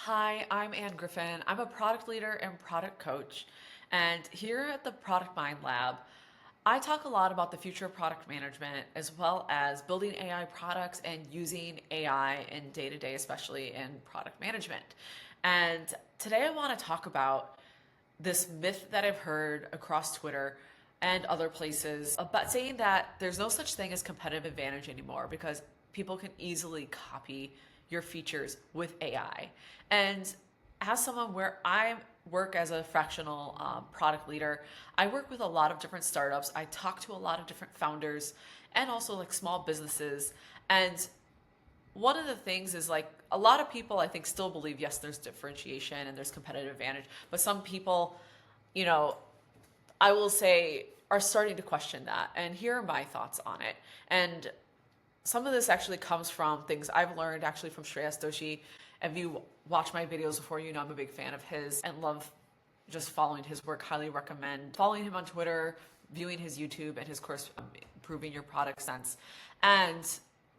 Hi, I'm Ann Griffin. I'm a product leader and product coach. And here at the Product Mind Lab, I talk a lot about the future of product management as well as building AI products and using AI in day to day, especially in product management. And today I want to talk about this myth that I've heard across Twitter and other places about saying that there's no such thing as competitive advantage anymore because people can easily copy your features with AI. And as someone where I work as a fractional product leader, I work with a lot of different startups. I talk to a lot of different founders and also like small businesses. And one of the things is like a lot of people I think still believe yes there's differentiation and there's competitive advantage, but some people, you know, I will say are starting to question that. And here are my thoughts on it. And some of this actually comes from things I've learned actually from Shreyas Doshi. If you watch my videos before, you know I'm a big fan of his and love just following his work. Highly recommend following him on Twitter, viewing his YouTube and his course, Improving Your Product Sense. And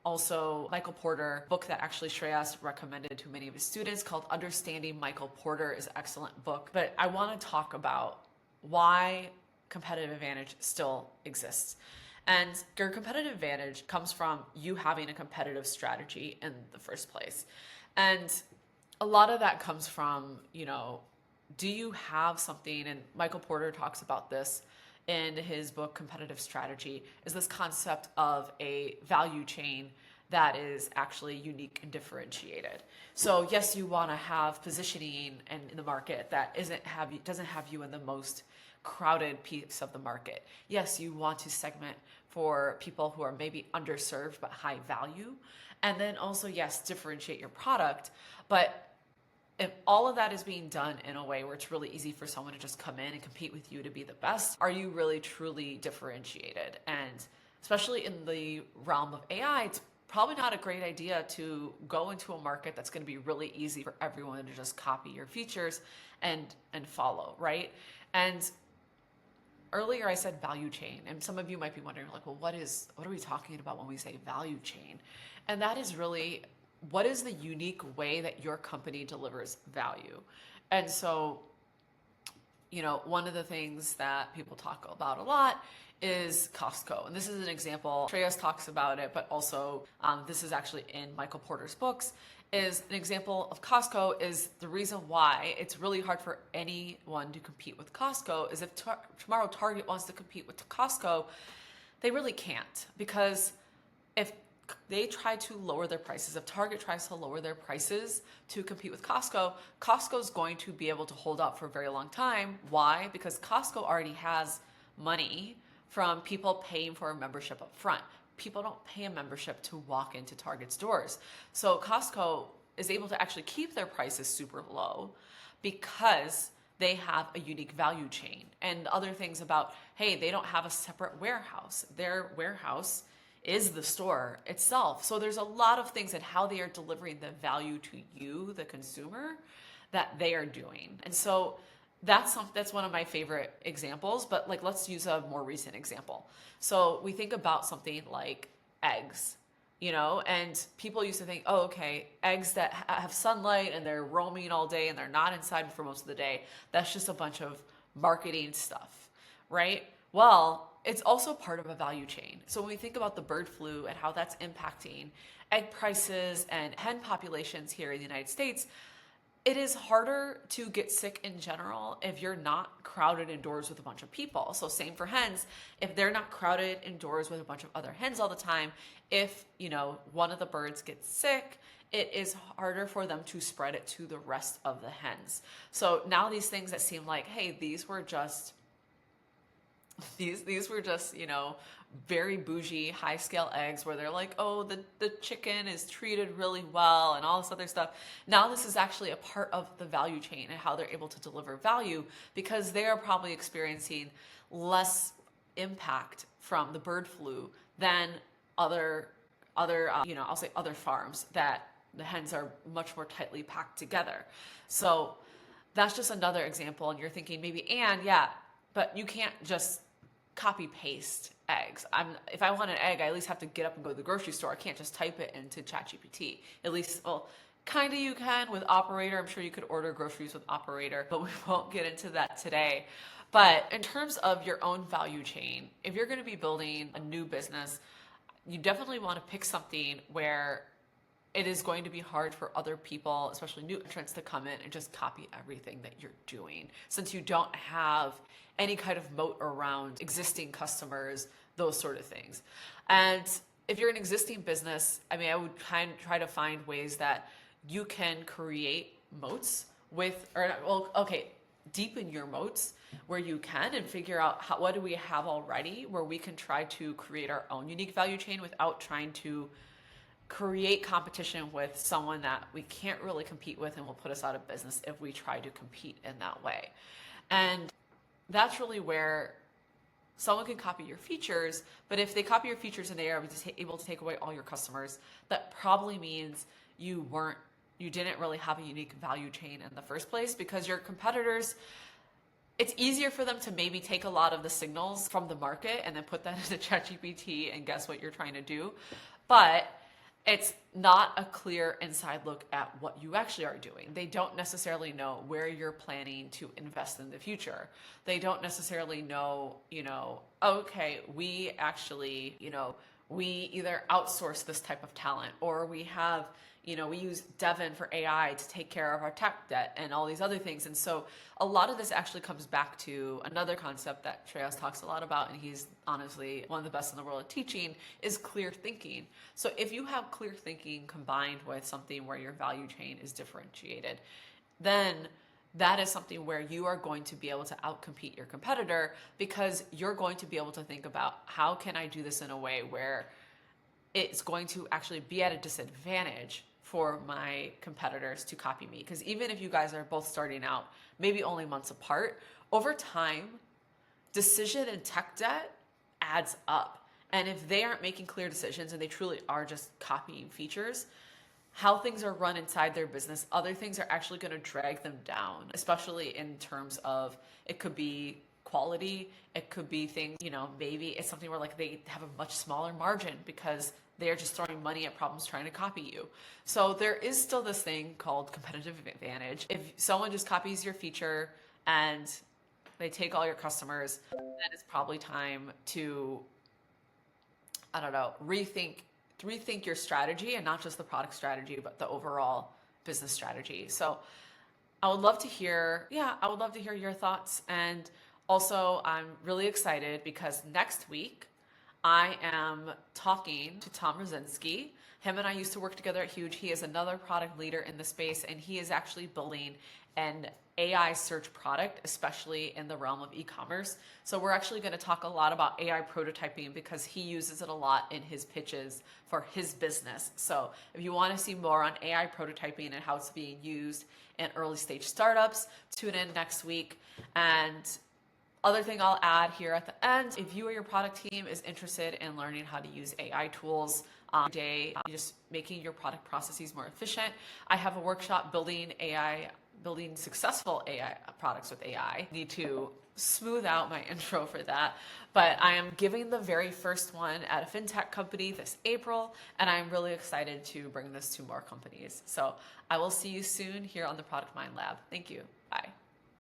also Michael Porter, book that actually Shreyas recommended to many of his students called Understanding Michael Porter is an excellent book. But I want to talk about why competitive advantage still exists. And your competitive advantage comes from you having a competitive strategy in the first place. And a lot of that comes from, do you have something? And Michael Porter talks about this in his book, Competitive Strategy, is this concept of a value chain that is actually unique and differentiated. So yes, you want to have positioning in the market that doesn't have you in the most crowded piece of the market. Yes, you want to segment for people who are maybe underserved but high value. And then also, yes, differentiate your product. But if all of that is being done in a way where it's really easy for someone to just come in and compete with you to be the best, are you really truly differentiated? And especially in the realm of AI, it's probably not a great idea to go into a market that's going to be really easy for everyone to just copy your features and follow, right? And earlier I said value chain, and some of you might be wondering like, well, what are we talking about when we say value chain? And that is really what is the unique way that your company delivers value. And so, one of the things that people talk about a lot is Costco. And this is an example. Shreyas talks about it, but also this is actually in Michael Porter's books, is an example of Costco is the reason why it's really hard for anyone to compete with Costco is if tomorrow Target wants to compete with Costco, they really can't, because if they try to lower their prices, if Target tries to lower their prices to compete with Costco, Costco's going to be able to hold out for a very long time. Why? Because Costco already has money from people paying for a membership up front. People don't pay a membership to walk into Target stores. So Costco is able to actually keep their prices super low because they have a unique value chain. And other things about, hey, they don't have a separate warehouse. Their warehouse is the store itself. So there's a lot of things in how they are delivering the value to you, the consumer, that they are doing. And so that's one of my favorite examples, but like let's use a more recent example. So we think about something like eggs, and people used to think, oh, okay, eggs that have sunlight and they're roaming all day and they're not inside for most of the day, that's just a bunch of marketing stuff, right? Well, it's also part of a value chain. So when we think about the bird flu and how that's impacting egg prices and hen populations here in the United States, it is harder to get sick in general if you're not crowded indoors with a bunch of people. So same for hens, if they're not crowded indoors with a bunch of other hens all the time, if, one of the birds gets sick, it is harder for them to spread it to the rest of the hens. So now these things that seem like, hey, these were just, very bougie, high scale eggs where they're like, oh, the chicken is treated really well and all this other stuff. Now this is actually a part of the value chain and how they're able to deliver value because they are probably experiencing less impact from the bird flu than other I'll say other farms that the hens are much more tightly packed together. So that's just another example. And you're thinking maybe, Anne, yeah, but you can't just copy paste eggs. If I want an egg, I at least have to get up and go to the grocery store. I can't just type it into ChatGPT. At least, well, Kind of you can with Operator. I'm sure you could order groceries with Operator, but we won't get into that today. But in terms of your own value chain, if you're going to be building a new business, you definitely want to pick something where it is going to be hard for other people, especially new entrants, to come in and just copy everything that you're doing, since you don't have any kind of moat around existing customers, those sort of things. And if you're an existing business, I mean, I would kind of try to find ways that you can create moats with, or well, okay, deepen your moats where you can, and figure out what do we have already where we can try to create our own unique value chain without trying to create competition with someone that we can't really compete with and will put us out of business if we try to compete in that way. And that's really where someone can copy your features, but if they copy your features and they are able to take away all your customers, that probably means you didn't really have a unique value chain in the first place, because your competitors, it's easier for them to maybe take a lot of the signals from the market and then put that into ChatGPT and guess what you're trying to do. But it's not a clear inside look at what you actually are doing. They don't necessarily know where you're planning to invest in the future. They don't necessarily know, okay, we actually, we either outsource this type of talent, or we have, we use Devin for AI to take care of our tech debt and all these other things. And so a lot of this actually comes back to another concept that Shreyas talks a lot about, and he's honestly one of the best in the world at teaching, is clear thinking. So if you have clear thinking combined with something where your value chain is differentiated, then that is something where you are going to be able to outcompete your competitor, because you're going to be able to think about, how can I do this in a way where it's going to actually be at a disadvantage for my competitors to copy me. Because even if you guys are both starting out, maybe only months apart, over time, decision and tech debt adds up. And if they aren't making clear decisions and they truly are just copying features, how things are run inside their business, other things are actually going to drag them down, especially in terms of, it could be quality, it could be things, maybe it's something where like they have a much smaller margin because they are just throwing money at problems trying to copy you. So there is still this thing called competitive advantage. If someone just copies your feature and they take all your customers, then it's probably time to, I don't know, rethink your strategy, and not just the product strategy, but the overall business strategy. So I would love to hear your thoughts. And also, I'm really excited because next week I am talking to Tom Rosinski. Him and I used to work together at Huge. He is another product leader in the space, and he is actually building an AI search product, especially in the realm of e-commerce. So we're actually going to talk a lot about AI prototyping, because he uses it a lot in his pitches for his business. So if you want to see more on AI prototyping and how it's being used in early stage startups, tune in next week. And other thing I'll add here at the end, if you or your product team is interested in learning how to use AI tools today, just making your product processes more efficient, I have a workshop building successful AI products with AI. I need to smooth out my intro for that, but I am giving the very first one at a fintech company this April, and I'm really excited to bring this to more companies. So I will see you soon here on the Product Mind Lab. Thank you. Bye.